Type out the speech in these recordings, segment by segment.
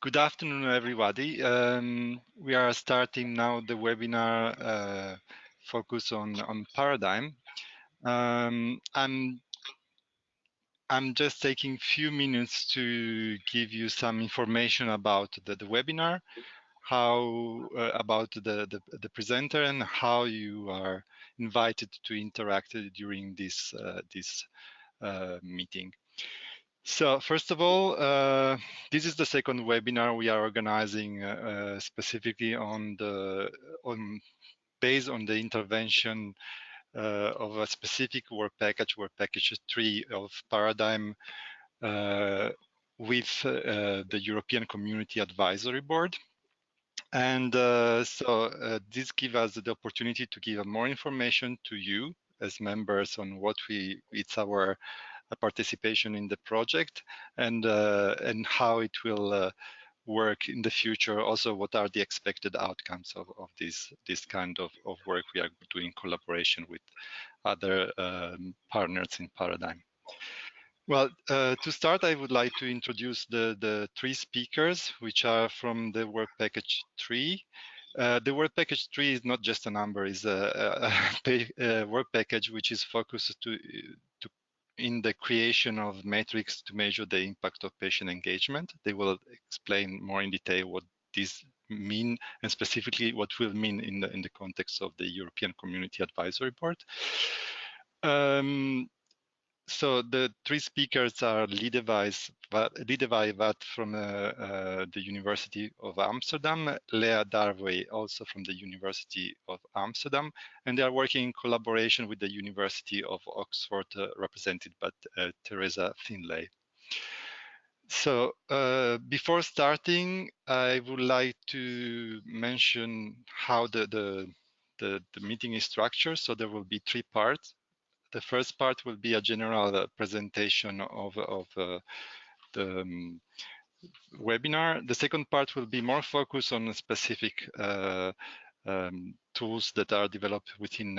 Good afternoon, everybody. We are starting now the webinar focus on paradigm. I'm just taking a few minutes to give you some information about the webinar, how about the presenter, and how you are invited to interact during this meeting. So first of all, this is the second webinar we are organizing specifically based on the intervention of a specific work package 3 of Paradigm with the European Community Advisory Board. And this gives us the opportunity to give more information to you as members on what it's our participation in the project and how it will work in the future. Also, what are the expected outcomes of this kind of work we are doing in collaboration with other partners in Paradigm. Well, to start, I would like to introduce the three speakers, which are from the Work Package 3. The Work Package 3 is not just a number; it's a work package which is focused in the creation of metrics to measure the impact of patient engagement. They will explain more in detail what this mean and specifically what will mean in the context of the European Community Advisory Board. So the three speakers are Liedewij Wat from the University of Amsterdam, Lea Darwey also from the University of Amsterdam, and they are working in collaboration with the University of Oxford, represented by Teresa Finlay. So before starting, I would like to mention how the meeting is structured. So there will be three parts. The first part will be a general presentation of the webinar. The second part will be more focused on specific tools that are developed within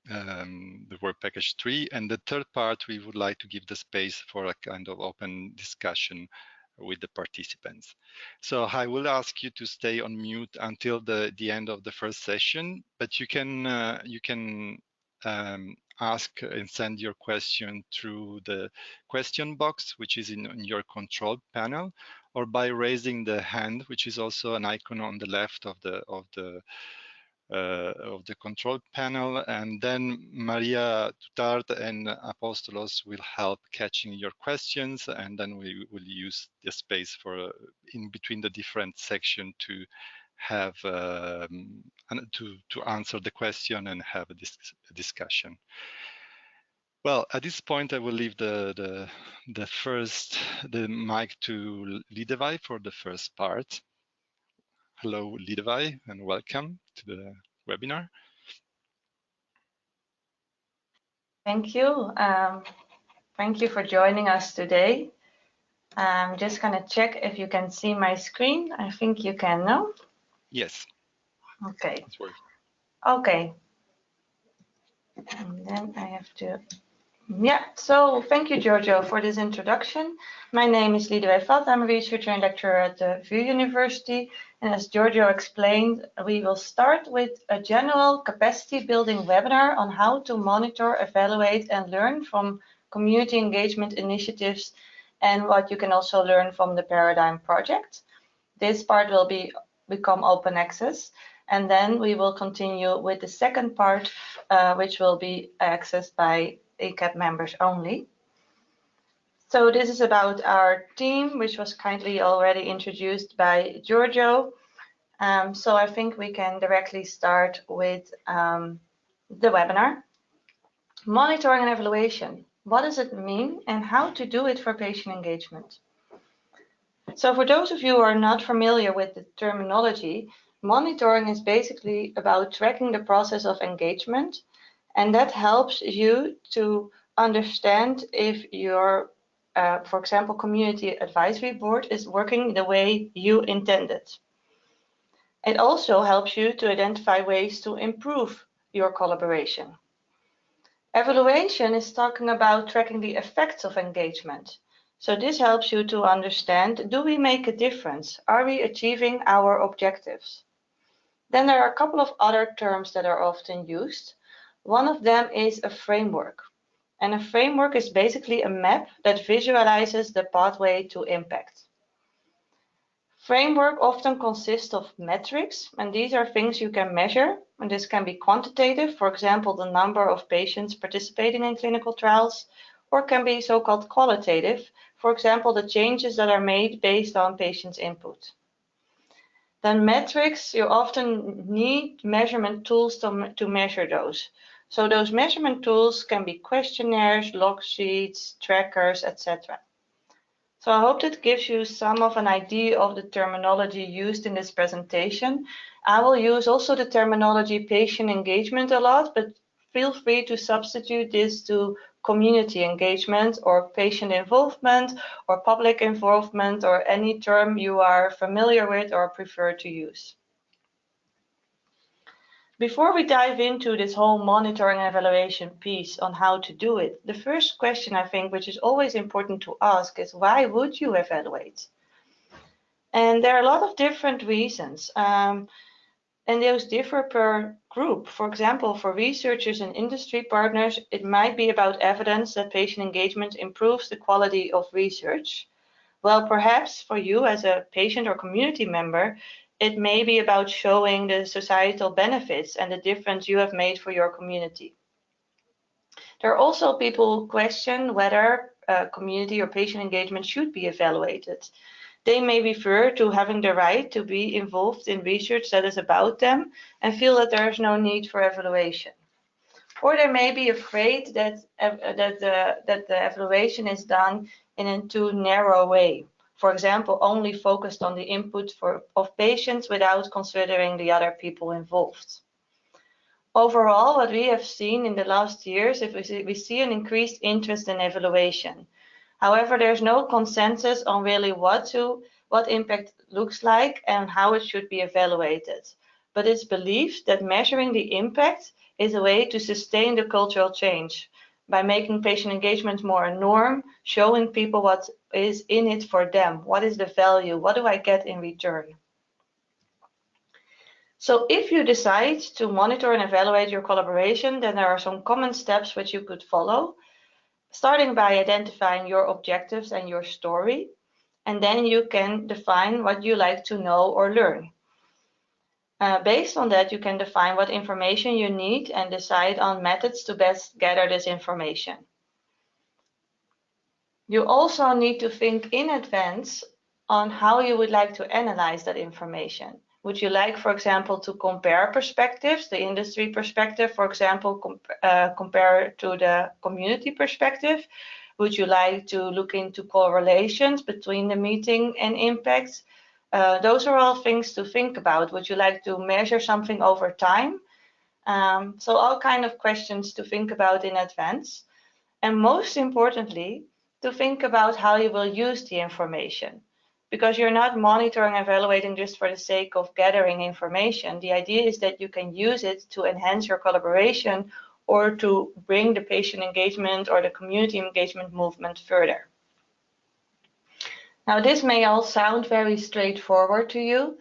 the Work Package 3. And the third part, we would like to give the space for a kind of open discussion with the participants. So I will ask you to stay on mute until the end of the first session, but you can ask and send your question through the question box, which is in your control panel, or by raising the hand, which is also an icon on the left of the control panel. And then Maria Tutard and Apostolos will help catching your questions, and then we will use the space for in between the different sections to have to answer the question and have a discussion. Well, at this point, I will leave the mic to Liedewij for the first part. Hello, Liedewij, and welcome to the webinar. Thank you. Thank you for joining us today. I'm just going to check if you can see my screen. I think you can, no? Yes. Okay. It's working. Okay. And then I have to... Yeah, so thank you, Giorgio, for this introduction. My name is Liedewij Wat. I'm a researcher and lecturer at the VU University. And as Giorgio explained, we will start with a general capacity building webinar on how to monitor, evaluate, and learn from community engagement initiatives and what you can also learn from the Paradigm project. This part will become open access. And then we will continue with the second part, which will be accessed by ECAB members only. So this is about our team, which was kindly already introduced by Giorgio. So I think we can directly start with the webinar. Monitoring and evaluation. What does it mean and how to do it for patient engagement? So for those of you who are not familiar with the terminology, monitoring is basically about tracking the process of engagement, and that helps you to understand if your, for example, community advisory board is working the way you intended. It also helps you to identify ways to improve your collaboration. Evaluation is talking about tracking the effects of engagement. So this helps you to understand, do we make a difference? Are we achieving our objectives? Then there are a couple of other terms that are often used. One of them is a framework. And a framework is basically a map that visualizes the pathway to impact. Framework often consists of metrics, and these are things you can measure. And this can be quantitative, for example, the number of patients participating in clinical trials, or can be so-called qualitative, for example, the changes that are made based on patients' input. Then metrics, you often need measurement tools to measure those. So those measurement tools can be questionnaires, log sheets, trackers, etc. So I hope that gives you some of an idea of the terminology used in this presentation. I will use also the terminology patient engagement a lot, but feel free to substitute this to community engagement or patient involvement or public involvement or any term you are familiar with or prefer to use. Before we dive into this whole monitoring and evaluation piece on how to do it, the first question I think which is always important to ask is why would you evaluate? And there are a lot of different reasons, and those differ per group. For example, for researchers and industry partners, it might be about evidence that patient engagement improves the quality of research. Well, perhaps for you as a patient or community member, it may be about showing the societal benefits and the difference you have made for your community. There are also people who question whether community or patient engagement should be evaluated. They may refer to having the right to be involved in research that is about them and feel that there is no need for evaluation. Or they may be afraid that the evaluation is done in a too narrow way. For example, only focused on the input of patients without considering the other people involved. Overall, what we have seen in the last years, we see an increased interest in evaluation. However, there's no consensus on really what impact looks like and how it should be evaluated. But it's believed that measuring the impact is a way to sustain the cultural change by making patient engagement more a norm, showing people what is in it for them, what is the value, what do I get in return. So if you decide to monitor and evaluate your collaboration, then there are some common steps which you could follow, starting by identifying your objectives and your story, and then you can define what you like to know or learn. Based on that, you can define what information you need and decide on methods to best gather this information. You also need to think in advance on how you would like to analyze that information. Would you like, for example, to compare perspectives, the industry perspective, for example, compare to the community perspective? Would you like to look into correlations between the meeting and impacts? Those are all things to think about. Would you like to measure something over time? So all kinds of questions to think about in advance. And most importantly, to think about how you will use the information. Because you're not monitoring and evaluating just for the sake of gathering information. The idea is that you can use it to enhance your collaboration or to bring the patient engagement or the community engagement movement further. Now, this may all sound very straightforward to you,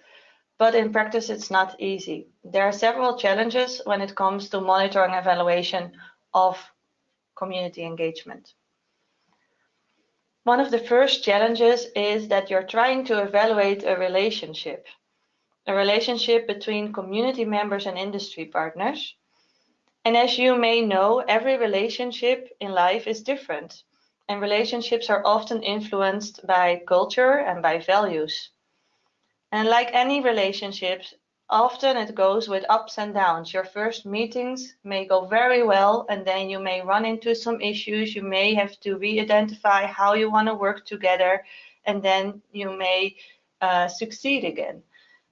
but in practice, it's not easy. There are several challenges when it comes to monitoring and evaluation of community engagement. One of the first challenges is that you're trying to evaluate a relationship between community members and industry partners. And as you may know, every relationship in life is different, and relationships are often influenced by culture and by values. And like any relationships, often it goes with ups and downs. Your first meetings may go very well, and then you may run into some issues. You may have to re-identify how you want to work together, and then you may succeed again.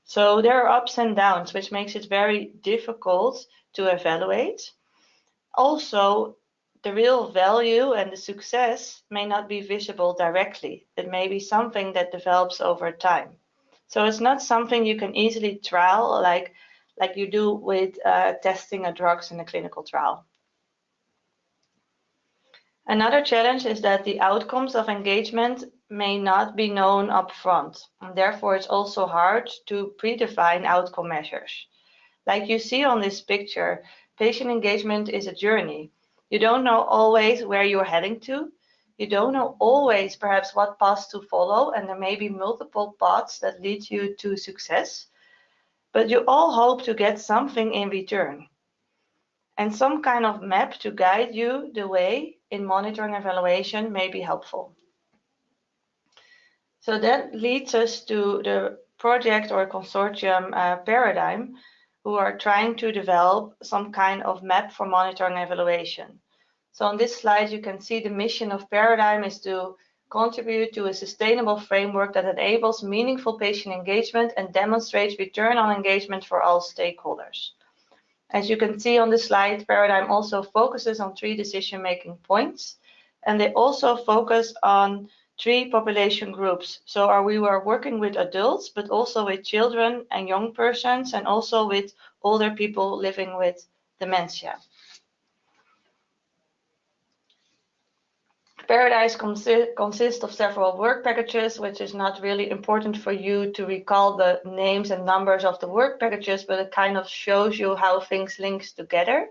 So there are ups and downs, which makes it very difficult to evaluate. Also, the real value and the success may not be visible directly. It may be something that develops over time. So it's not something you can easily trial like you do with testing a drugs in a clinical trial. Another challenge is that the outcomes of engagement may not be known upfront, and therefore it's also hard to predefine outcome measures. Like you see on this picture, patient engagement is a journey. You don't know always where you're heading to. You don't know always perhaps what paths to follow, and there may be multiple paths that lead you to success. But you all hope to get something in return. And some kind of map to guide you the way in monitoring and evaluation may be helpful. So that leads us to the project or consortium Paradigm, who are trying to develop some kind of map for monitoring and evaluation. So on this slide, you can see the mission of Paradigm is to contribute to a sustainable framework that enables meaningful patient engagement and demonstrates return on engagement for all stakeholders. As you can see on the slide, Paradigm also focuses on 3 decision-making points, and they also focus on 3 population groups. So we were working with adults, but also with children and young persons, and also with older people living with dementia. Paradise consists of several work packages, which is not really important for you to recall the names and numbers of the work packages, but it kind of shows you how things link together.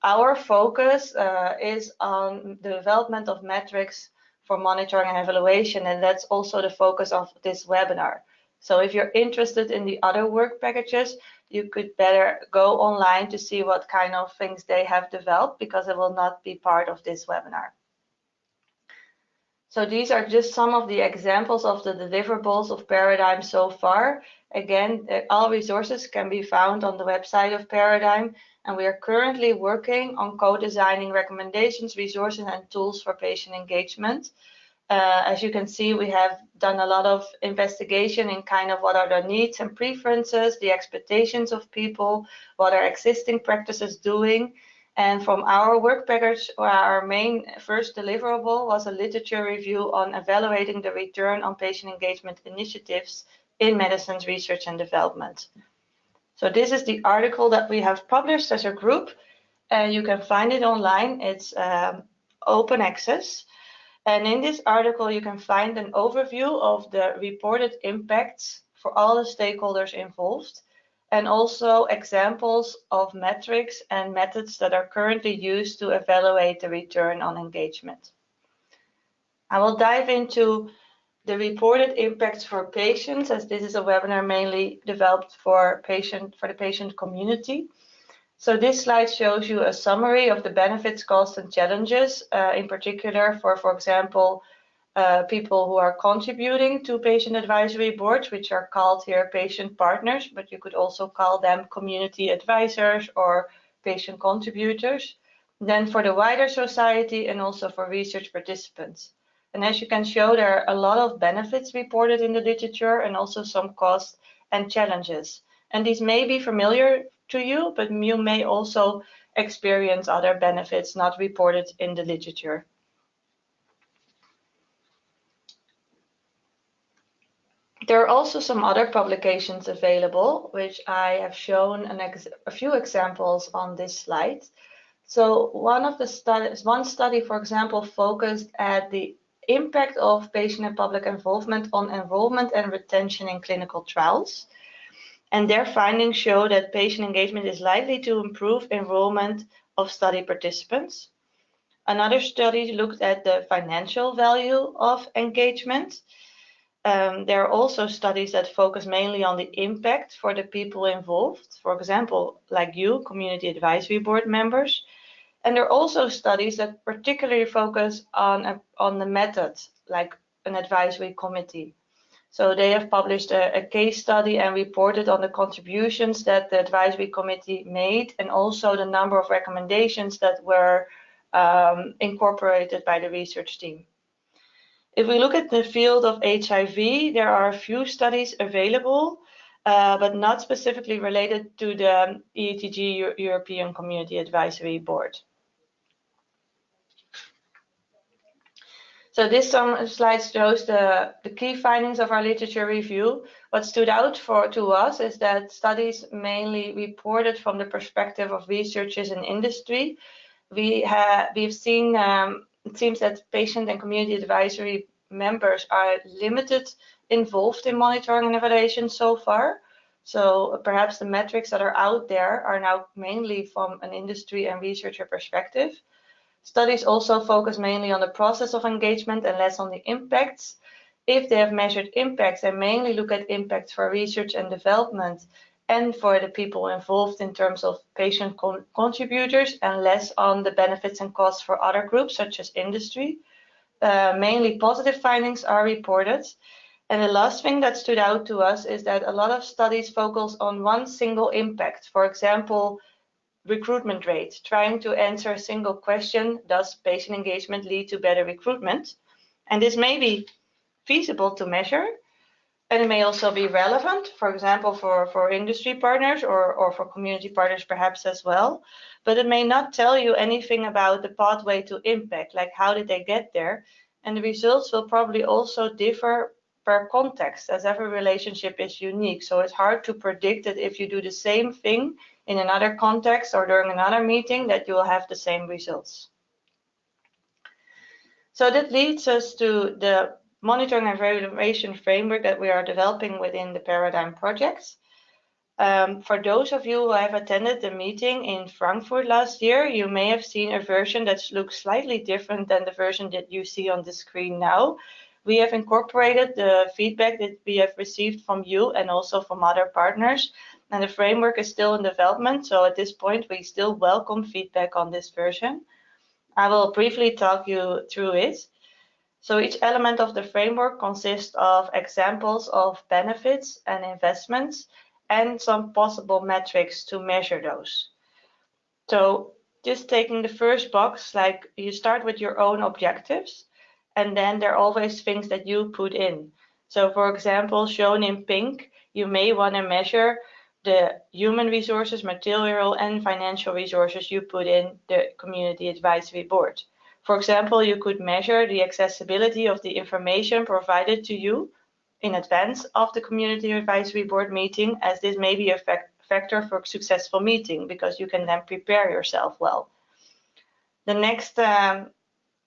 Our focus is on the development of metrics for monitoring and evaluation, and that's also the focus of this webinar. So if you're interested in the other work packages, you could better go online to see what kind of things they have developed, because it will not be part of this webinar. So these are just some of the examples of the deliverables of Paradigm so far. Again, all resources can be found on the website of Paradigm, and we are currently working on co-designing recommendations, resources, and tools for patient engagement. As you can see, we have done a lot of investigation in kind of what are the needs and preferences, the expectations of people, what are existing practices doing. And from our work package, our main first deliverable was a literature review on evaluating the return on patient engagement initiatives in medicines research and development. So this is the article that we have published as a group, and you can find it online. It's open access. And in this article, you can find an overview of the reported impacts for all the stakeholders involved, and also examples of metrics and methods that are currently used to evaluate the return on engagement. I will dive into the reported impacts for patients, as this is a webinar mainly developed for the patient community. So this slide shows you a summary of the benefits, costs, and challenges, in particular for example, people who are contributing to patient advisory boards, which are called here patient partners, but you could also call them community advisors or patient contributors. Then for the wider society and also for research participants. And as you can show, there are a lot of benefits reported in the literature and also some costs and challenges. And these may be familiar to you, but you may also experience other benefits not reported in the literature. There are also some other publications available, which I have shown a few examples on this slide. So one study, for example, focused at the impact of patient and public involvement on enrollment and retention in clinical trials. And their findings show that patient engagement is likely to improve enrollment of study participants. Another study looked at the financial value of engagement. There are also studies that focus mainly on the impact for the people involved, for example, like you, community advisory board members. And there are also studies that particularly focus on the method, like an advisory committee. So they have published a case study and reported on the contributions that the advisory committee made, and also the number of recommendations that were incorporated by the research team. If we look at the field of HIV, there are a few studies available, but not specifically related to the EATG European Community Advisory Board. So this slide shows the key findings of our literature review. What stood out to us is that studies mainly reported from the perspective of researchers and industry. We've seen it seems that patient and community advisory members are limited involved in monitoring and evaluation so far. So perhaps the metrics that are out there are now mainly from an industry and researcher perspective. Studies also focus mainly on the process of engagement and less on the impacts. If they have measured impacts, they mainly look at impacts for research and development and for the people involved in terms of patient contributors, and less on the benefits and costs for other groups such as industry. Mainly positive findings are reported. And the last thing that stood out to us is that a lot of studies focus on one single impact. For example, recruitment rate, trying to answer a single question: does patient engagement lead to better recruitment? And this may be feasible to measure, and it may also be relevant, for example, for industry partners or for community partners perhaps as well. But it may not tell you anything about the pathway to impact, like how did they get there? And the results will probably also differ per context, as every relationship is unique. So it's hard to predict that if you do the same thing in another context or during another meeting, that you will have the same results. So that leads us to the monitoring and evaluation framework that we are developing within the Paradigm projects. For those of you who have attended the meeting in Frankfurt last year, you may have seen a version that looks slightly different than the version that you see on the screen now. We have incorporated the feedback that we have received from you and also from other partners, and the framework is still in development, so at this point we still welcome feedback on this version. I will briefly talk you through it. So each element of the framework consists of examples of benefits and investments and some possible metrics to measure those. So just taking the first box, like you start with your own objectives, and then there are always things that you put in. So for example, shown in pink, you may want to measure the human resources, material and financial resources you put in the community advisory board. For example, you could measure the accessibility of the information provided to you in advance of the community advisory board meeting, as this may be a factor for a successful meeting because you can then prepare yourself well. The next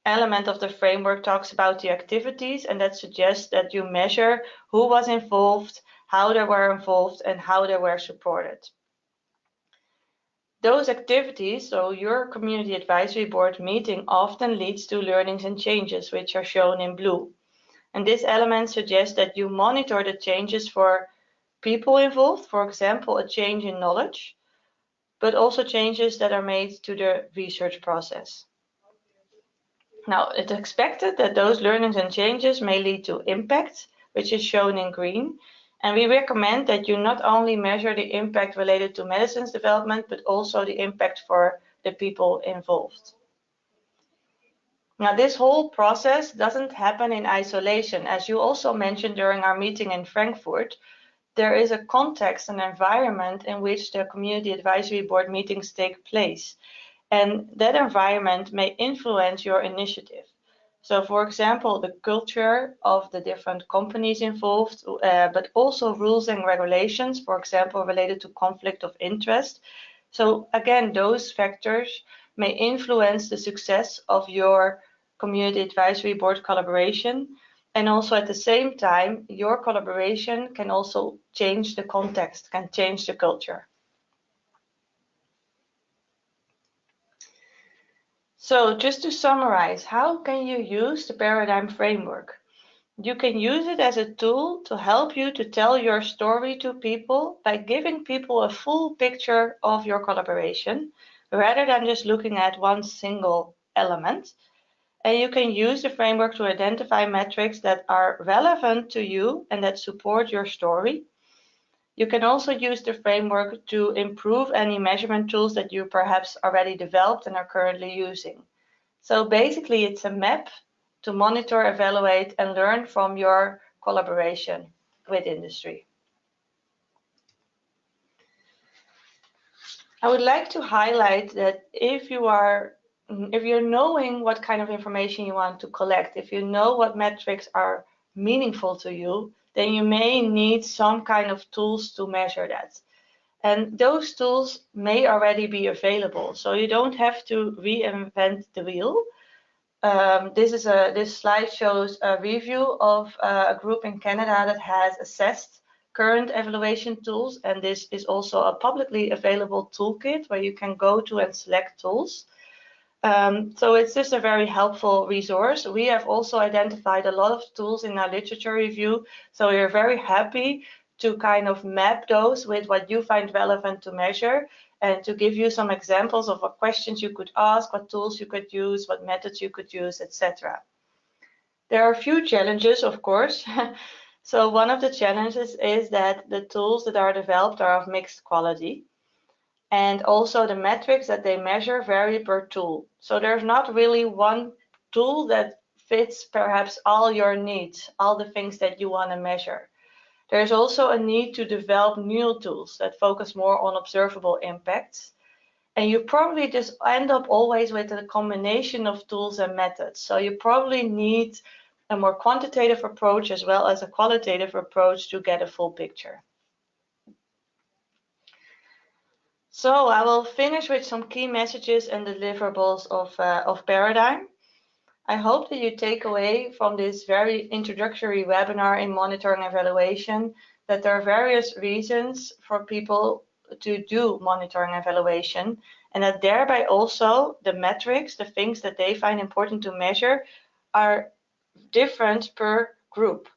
element of the framework talks about the activities, and that suggests that you measure who was involved, how they were involved, and how they were supported. Those activities, so your community advisory board meeting, often leads to learnings and changes, which are shown in blue. And this element suggests that you monitor the changes for people involved, for example, a change in knowledge, but also changes that are made to the research process. Now, it's expected that those learnings and changes may lead to impact, which is shown in green. And we recommend that you not only measure the impact related to medicines development, but also the impact for the people involved. Now, this whole process doesn't happen in isolation. As you also mentioned during our meeting in Frankfurt, there is a context and environment in which the community advisory board meetings take place. And that environment may influence your initiative. So for example, the culture of the different companies involved, but also rules and regulations, for example, related to conflict of interest. So again, those factors may influence the success of your community advisory board collaboration. And also at the same time, your collaboration can also change the context, can change the culture. So just to summarize, how can you use the Paradigm framework? You can use it as a tool to help you to tell your story to people by giving people a full picture of your collaboration, rather than just looking at one single element. And you can use the framework to identify metrics that are relevant to you and that support your story. You can also use the framework to improve any measurement tools that you perhaps already developed and are currently using. So basically, it's a map to monitor, evaluate, and learn from your collaboration with industry. I would like to highlight that if you're knowing what kind of information you want to collect, if you know what metrics are meaningful to you, then you may need some kind of tools to measure that. And those tools may already be available, so you don't have to reinvent the wheel. This slide shows a review of a group in Canada that has assessed current evaluation tools, and this is also a publicly available toolkit where you can go to and select tools. So it's just a very helpful resource. We have also identified a lot of tools in our literature review, so we're very happy to kind of map those with what you find relevant to measure, and to give you some examples of what questions you could ask, what tools you could use, what methods you could use, etc. There are a few challenges, of course. So one of the challenges is that the tools that are developed are of mixed quality. And also the metrics that they measure vary per tool. So there's not really one tool that fits perhaps all your needs, all the things that you want to measure. There's also a need to develop new tools that focus more on observable impacts. And you probably just end up always with a combination of tools and methods. So you probably need a more quantitative approach as well as a qualitative approach to get a full picture. So I will finish with some key messages and deliverables of Paradigm. I hope that you take away from this very introductory webinar in monitoring and evaluation that there are various reasons for people to do monitoring and evaluation, and that thereby also the metrics, the things that they find important to measure, are different per group.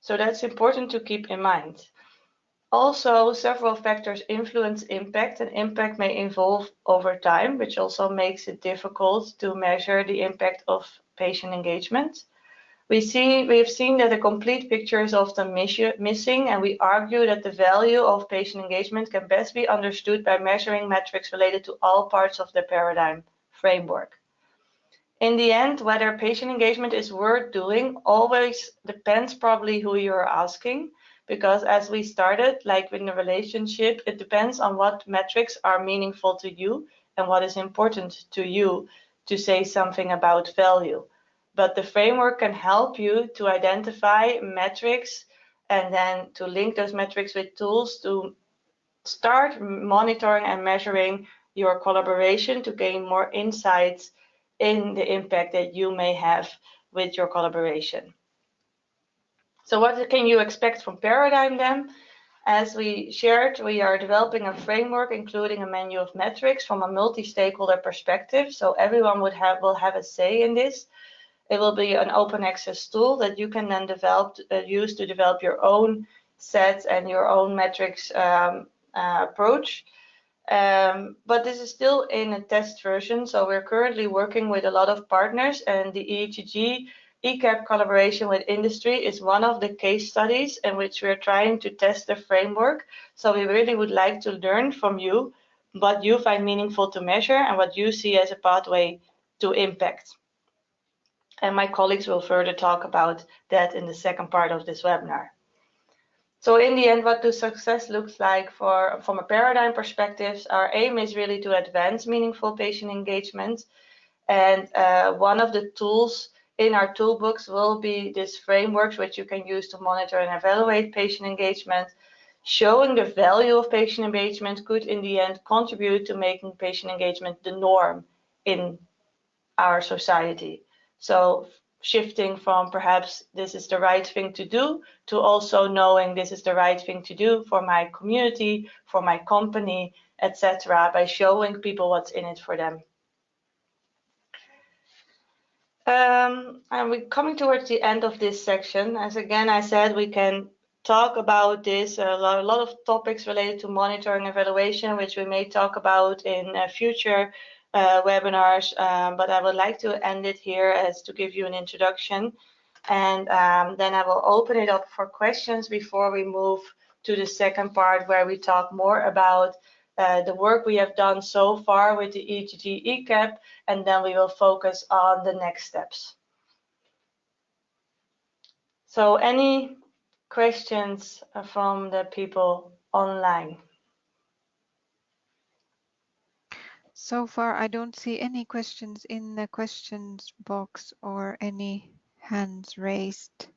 So that's important to keep in mind. Also, several factors influence impact, and impact may evolve over time, which also makes it difficult to measure the impact of patient engagement. We have seen that a complete picture is often missing, and we argue that the value of patient engagement can best be understood by measuring metrics related to all parts of the paradigm framework. In the end, whether patient engagement is worth doing always depends probably who you're asking, because as we started, like in a relationship, it depends on what metrics are meaningful to you and what is important to you to say something about value. But the framework can help you to identify metrics and then to link those metrics with tools to start monitoring and measuring your collaboration to gain more insights in the impact that you may have with your collaboration. So what can you expect from Paradigm then? As we shared, we are developing a framework including a menu of metrics from a multi-stakeholder perspective, so everyone will have a say in this. It will be an open access tool that you can then use to develop your own sets and your own metrics approach. But this is still in a test version, so we're currently working with a lot of partners, and the EATG ECAB collaboration with industry is one of the case studies in which we're trying to test the framework. So we really would like to learn from you what you find meaningful to measure and what you see as a pathway to impact. And my colleagues will further talk about that in the second part of this webinar. So in the end, what does success looks like from a paradigm perspective? Our aim is really to advance meaningful patient engagement. And one of the tools in our toolbox will be this framework, which you can use to monitor and evaluate patient engagement. Showing the value of patient engagement could in the end contribute to making patient engagement the norm in our society. So shifting from perhaps this is the right thing to do to also knowing this is the right thing to do for my community, for my company, etc., by showing people what's in it for them. And we're coming towards the end of this section. As again I said, we can talk about this, a lot of topics related to monitoring and evaluation, which we may talk about in future webinars, but I would like to end it here as to give you an introduction, and then I will open it up for questions before we move to the second part where we talk more about the work we have done so far with the EATG ECAB, and then we will focus on the next steps. So any questions from the people online? So far, I don't see any questions in the questions box or any hands raised.